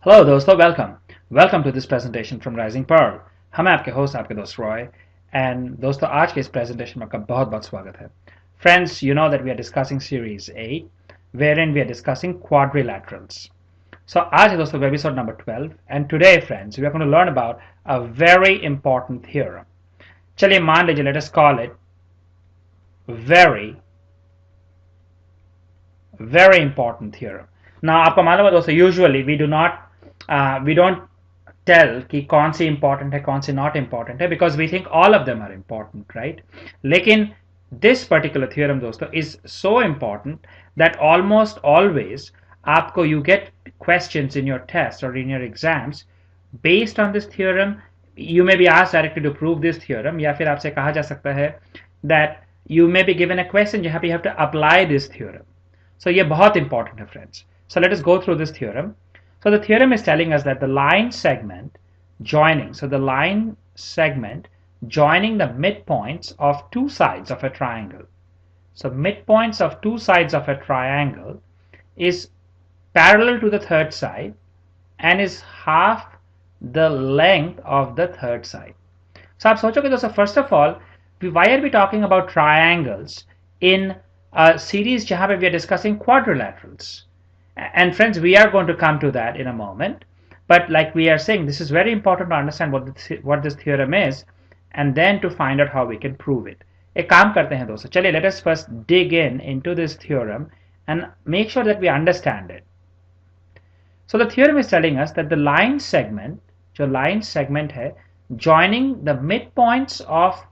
Hello दोस्तों welcome to this presentation from Rising Pearl. हम आपके होस्ट आपके दोस्त रॉय एंड दोस्तों आज के इस प्रेजेंटेशन में आपका बहुत बहुत स्वागत है। Friends, you know that we are discussing series 8 wherein we are discussing quadrilaterals. So आज है दोस्तों episode number 12 and today friends we are going to learn about a very important theorem. चलिए मान लीजिए let us call it very very important theorem. Now आपको मालूम है दोस्तों usually we don't tell कि कौन सी important है कौन सी not important है because we think all of them are important, right? लेकिन this particular theorem दोस्तों is so important that almost always आपको you get questions in your test or in your exams based on this theorem. You may be asked directly to prove this theorem या फिर आपसे कहा जा सकता है that you may be given a question जहाँ पे you have to apply this theorem. So ये बहुत important है friends. So let us go through this theorem. So the theorem is telling us that the line segment joining the midpoints of two sides of a triangle. So midpoints of two sides of a triangle is parallel to the third side and is half the length of the third side. So आप सोचोगे दोस्तों, first of all, why are we talking about triangles in a series जहाँ पे we are discussing quadrilaterals? And friends, we are going to come to that in a moment. But like we are saying, this is very important to understand what this theorem is and then to find out how we can prove it. एक काम करते हैं दोस्तों, चलिए let us first dig in into this theorem and make sure that we understand it. So the theorem is telling us that the line segment, जो line segment है, joining the midpoints of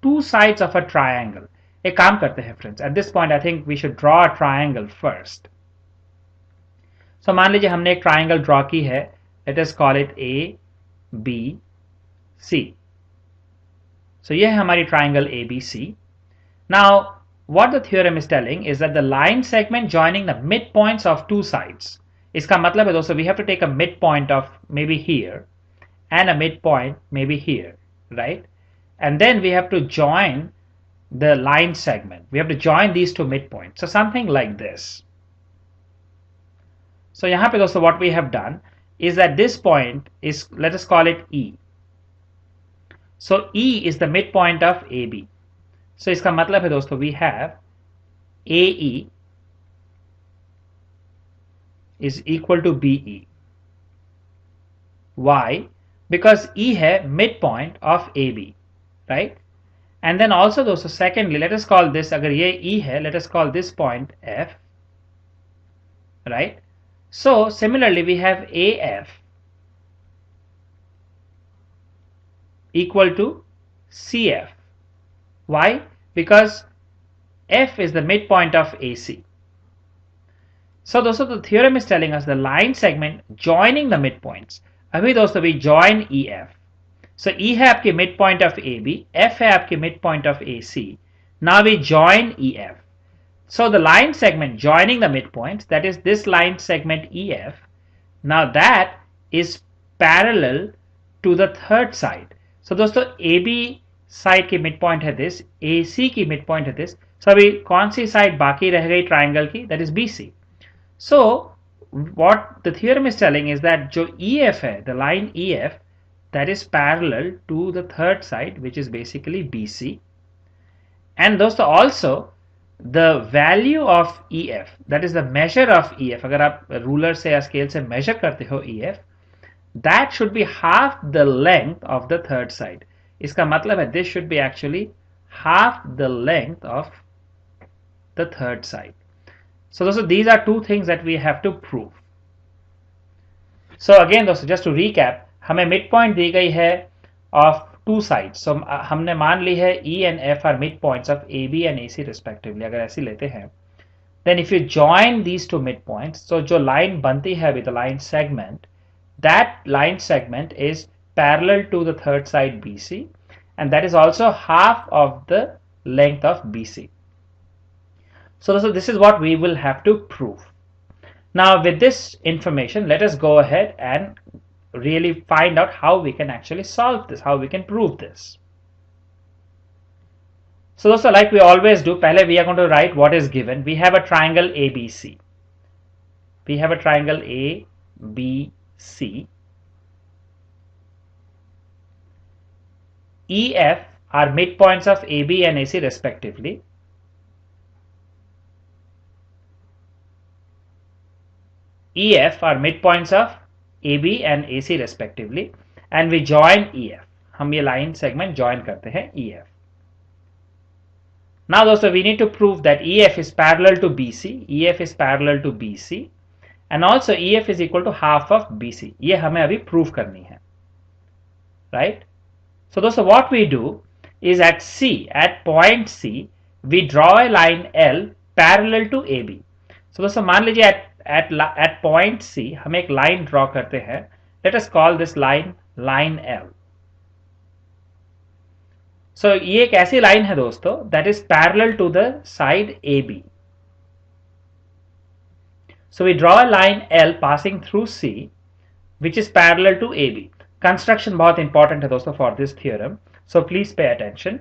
two sides of a triangle. एक काम करते हैं friends. At this point, I think we should draw a triangle first. So मान लीजिए हमने एक ट्राइंगल ड्रॉ की है. Let us call it A B C. So ये है हमारी triangle A B C. Now what the theorem is telling is that the line segment joining the mid points of two sides. इसका मतलब है दोस्तों, we have to take a mid point of maybe here and a mid point maybe here, right? And then we have to join the line segment. We have to join these two midpoints. So something like this. So यहाँ पे दोस्तों what we have done is that this point is, let us call it E. So E is the midpoint of AB. So इसका मतलब है दोस्तों we have AE is equal to BE. Why? Because E है midpoint of AB, right? And then also दोस्तों secondly let us call this, अगर ये E है, let us call this point F, right? So similarly we have AF equal to CF. Why? Because F is the midpoint of AC. So दोस्तों the theorem is telling us the line segment joining the midpoints. अभी दोस्तों we join EF. So E है आपकी midpoint of AB, F है आपकी midpoint of AC. Now we join EF. So the line segment joining the midpoints, that is this line segment EF, now that is parallel to the third side. So दोस्तों AB side की midpoint है this, AC की midpoint है this. So अभी कौन सी side बाकी रह गई triangle की? That is BC. So what the theorem is telling is that जो EF है, the line EF, that is parallel to the third side, which is basically BC. And दोस्तों also the value of EF, that is the measure of EF, अगर आप ruler से या scale से measure करते हो EF, that should be half the length of the third side. इसका मतलब है this should be actually half the length of the third side. So दोस्तों these are two things that we have to prove. So again दोस्तों just to recap, हमें midpoint दी गई है of two sides. So हमने मान ली है E and F are midpoints of AB and AC respectively. अगर ऐसी लेते हैं, then if you join these two midpoints, so जो line बनती है with the line segment, that line segment is parallel to the third side BC, and that is also half of the length of BC. So this is what we will have to prove. Now with this information, let us go ahead and really find out how we can actually solve this, how we can prove this. So दोस्तों like we always do, पहले we are going to write what is given. We have a triangle ABC. We have a triangle ABC. C. E, F are midpoints of AB and AC respectively. EF are midpoints of AB and AC respectively, and we join EF. हम ये line segment join करते हैं EF. Now दोस्तों we need to prove that EF is parallel to BC, EF is parallel to BC, and also EF is equal to half of BC. ये हमें अभी prove करनी है, right? So दोस्तों what we do is at C, at point C, we draw a line L parallel to AB. So दोस्तों मान लीजिए at point C हम एक line draw करते हैं. Let us call this line line L. So ये एक ऐसी line है दोस्तों that is parallel to the side AB. So we draw a line L passing through C, which is parallel to AB. Construction बहुत important है दोस्तों for this theorem. So please pay attention.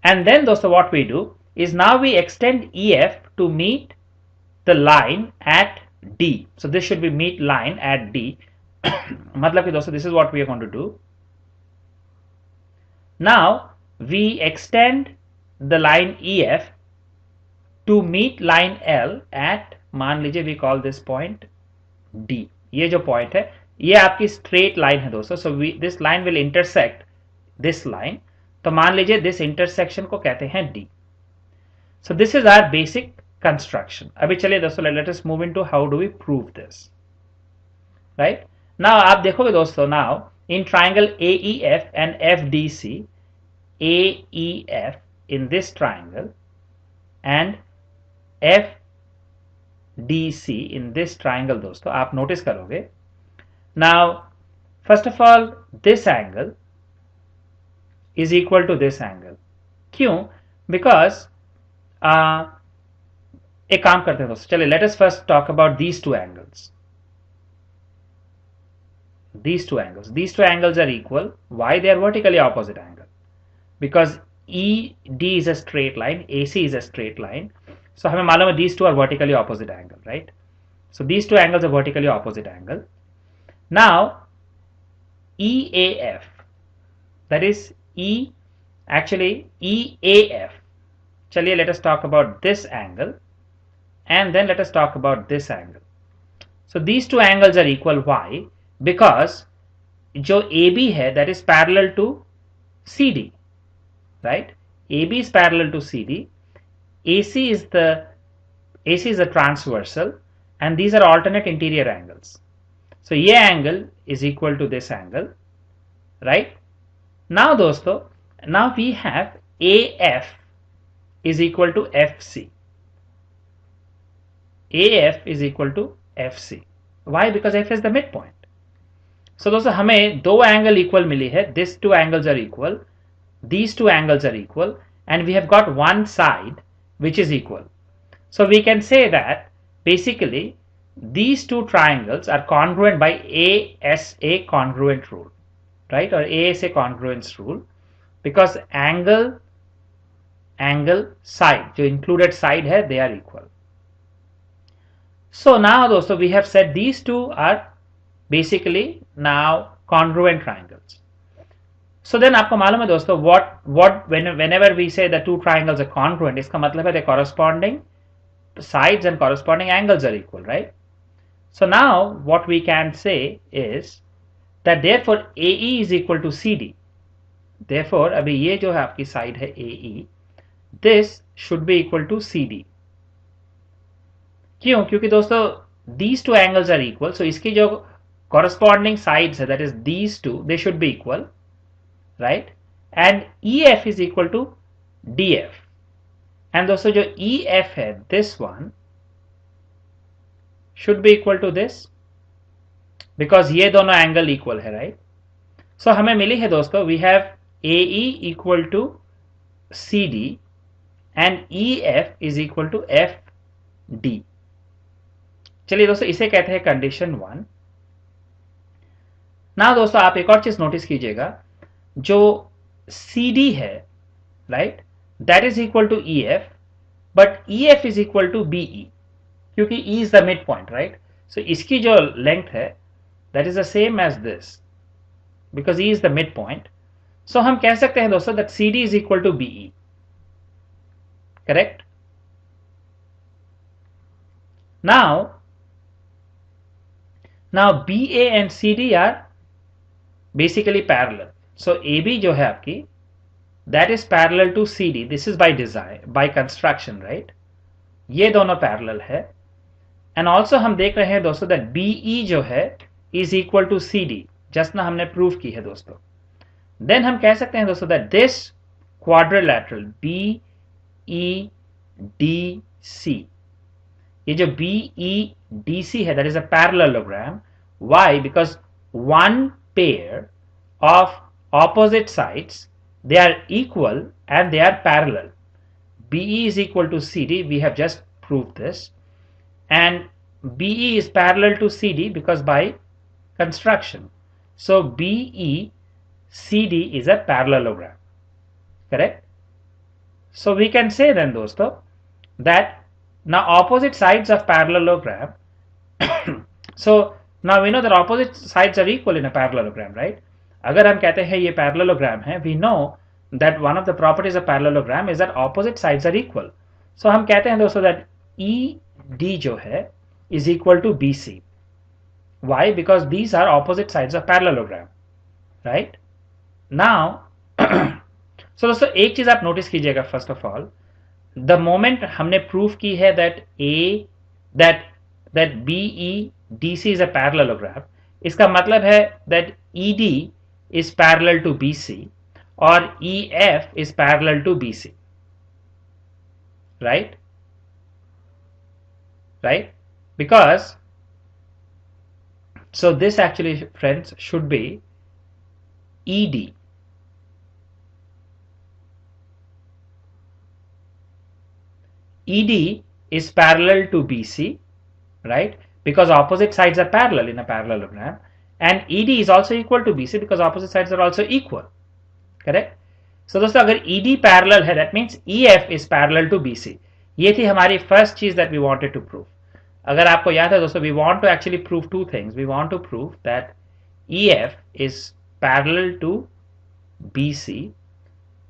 And then दोस्तों what we do is now we extend EF to meet the line at D. So this should be meet line at D. मतलब कि दोस्तों this is what we are going to do. Now we extend the line EF to meet line L at, मान लीजिए we call this point D. ये जो point है ये आपकी straight line है दोस्तों. So this line will intersect this line. तो मान लीजिए this intersection को कहते हैं D. So this is our basic construction. अभी चलिए दोस्तों let us move into how do we prove this. Right? Now आप देखोगे दोस्तों now in triangle AEF and FDC, AEF in this triangle and FDC in this triangle दोस्तों आप notice करोगे. Now first of all this angle is equal to this angle. क्यों? Because एक काम करते हैं दोस्तों चलिए let us first talk about these two angles. These two angles are equal. Why? They are vertically opposite angle. Because ED is a straight line, AC is a straight line. So हमें मालूम है these two are vertically opposite angle, right? So these two angles are vertically opposite angle. Now EAF, that is EAF. चलिए let us talk about this angle and then let us talk about this angle. So these two angles are equal. Why? Because जो AB है that is parallel to CD, right? AB is parallel to CD. AC is the transversal, and these are alternate interior angles. So ये angle is equal to this angle, right? Now दोस्तों, now we have AF is equal to FC. AF is equal to FC. Why? Because F is the midpoint. So दोस्तों हमें दो angle equal मिली है. These two angles are equal. These two angles are equal, and we have got one side which is equal. So we can say that basically these two triangles are congruent by ASA congruent rule, right? Or ASA congruence rule, because angle side जो included side है they are equal. So now दोस्तों we have said these two are basically now congruent triangles. So then आपको मालूम है दोस्तों whenever we say the two triangles are congruent, इसका मतलब है the corresponding sides and corresponding angles are equal, right? So now what we can say is that therefore AE is equal to CD. Therefore अभी ये जो है आपकी side है AE, this should be equal to CD. क्यों? क्योंकि दोस्तों these two angles are equal, so इसकी जो corresponding sides है, that is these two, they should be equal, right? And EF is equal to DF. And दोस्तों जो EF है, this one should be equal to this, because ये दोनों angle equal है, right? So हमें मिली है दोस्तों, we have AE equal to CD and EF is equal to FD. चलिए दोस्तों इसे कहते हैं कंडीशन 1. ना दोस्तों आप एक और चीज नोटिस कीजिएगा, जो CD है, right, that is equal to EF, but EF is equal to BE, क्योंकि E is the mid point, right? So इसकी जो लेंथ है that is the same as this because E is the midpoint. So हम कह सकते हैं दोस्तों that CD is equal to BE. Correct? Now BA and CD are basically parallel. So AB जो है आपकी, that is parallel to CD. This is by design, by construction, right? ये दोनों parallel है. And also हम देख रहे हैं दोस्तों that BE जो है is equal to CD. Just ना हमने prove की है दोस्तों. Then हम कह सकते हैं दोस्तों that this quadrilateral BEDC, ये जो BEDC है, that is a parallelogram. Why? Because one pair of opposite sides, they are equal and they are parallel. BE is equal to CD. We have just proved this. And BE is parallel to CD because by construction. So BECD is a parallelogram. Correct? So we can say then dosto that now opposite sides of parallelogram so now we know that opposite sides are equal in a parallelogram, right? अगर हम कहते हैं ये parallelogram है, we know that one of the properties of parallelogram is that opposite sides are equal. So हम कहते हैं दोस्तों that ED जो है is equal to BC. Why? Because these are opposite sides of parallelogram, right? Now so दोस्तों एक चीज आप नोटिस कीजिएगा, first of all, the moment हमने proof की है that BEDC is a parallelogram, इसका मतलब है that ED is parallel to BC or EF is parallel to BC, right? Because so this actually, friends, should be ED. ED is parallel to BC, right? Because opposite sides are parallel in a parallelogram, and ED is also equal to BC because opposite sides are also equal. Correct? So दोस्तों अगर ED parallel है, that means EF is parallel to BC. ये थी हमारी first चीज that we wanted to prove. अगर आपको याद है दोस्तों, we want to actually prove two things. We want to prove that EF is parallel to BC,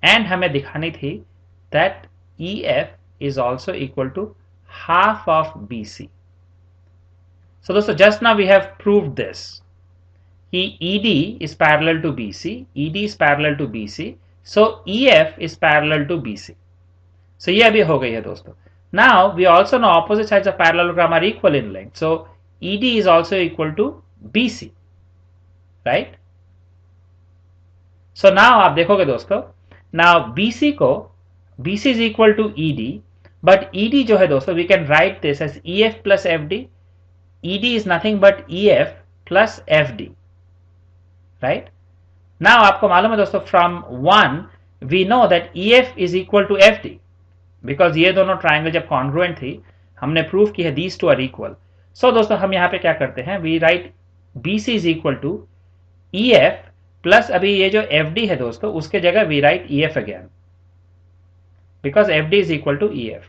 and हमें दिखानी थी that EF is also equal to half of BC. So दोस्तों just now we have proved this. ED is parallel to BC, ED is parallel to BC, so EF is parallel to BC. So ये अभी हो गई है दोस्तों. Now we also know opposite sides of parallelogram are equal in length, so ED is also equal to BC, right? So now आप देखोगे दोस्तों, now BC is equal to ED, but ED जो है दोस्तों, we can write this as EF plus FD. ED is nothing but EF plus FD, right? Now आपको मालूम है दोस्तों, from 1 we know that EF is equal to FD because ये दोनों triangle जब कॉन्ग्रुएंट थी, हमने प्रूव की है these two are equal. So दोस्तों हम यहाँ पे क्या करते हैं, we write BC is equal to EF plus अभी ये जो FD है दोस्तों, उसके जगह we write EF again because FD is equal to EF.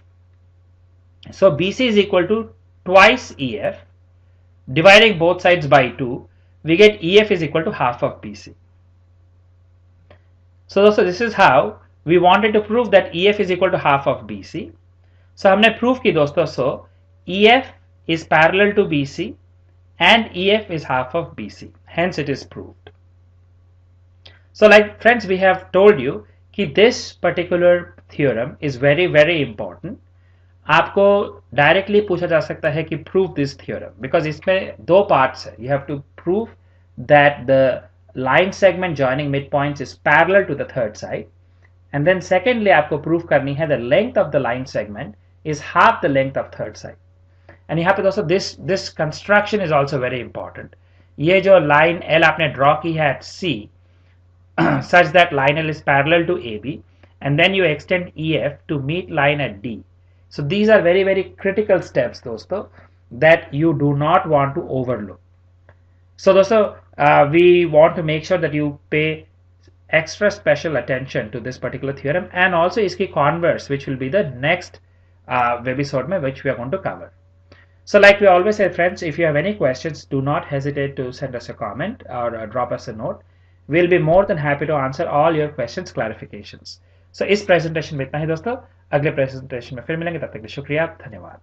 So BC is equal to twice EF. Dividing both sides by 2, we get EF is equal to half of BC. So दोस्तों this is how we wanted to prove that EF is equal to half of BC. So हमने prove की दोस्तों, so EF is parallel to BC and EF is half of BC. Hence it is proved. So like friends, we have told you कि this particular theorem is very very important. आपको directly पूछा जा सकता है कि prove this theorem because इसमें दो parts है. You have to prove that the line segment joining midpoints is parallel to the third side, and then secondly आपको prove करनी है the length of the line segment is half the length of third side. And यहाँ पे दोस्तों this construction is also very important. ये जो line L आपने draw की है at C such that line L is parallel to AB, and then you extend EF to meet line at D. So these are very very critical steps दोस्तों that you do not want to overlook. So दोस्तों we want to make sure that you pay extra special attention to this particular theorem and also इसकी converse which will be the next webisode में which we are going to cover. So like we always say, friends, if you have any questions, do not hesitate to send us a comment or drop us a note. We'll be more than happy to answer all your questions, clarifications. So इस presentation में इतना ही दोस्तों, अगले presentation में फिर मिलेंगे, तब तक के लिए शुक्रिया, धन्यवाद।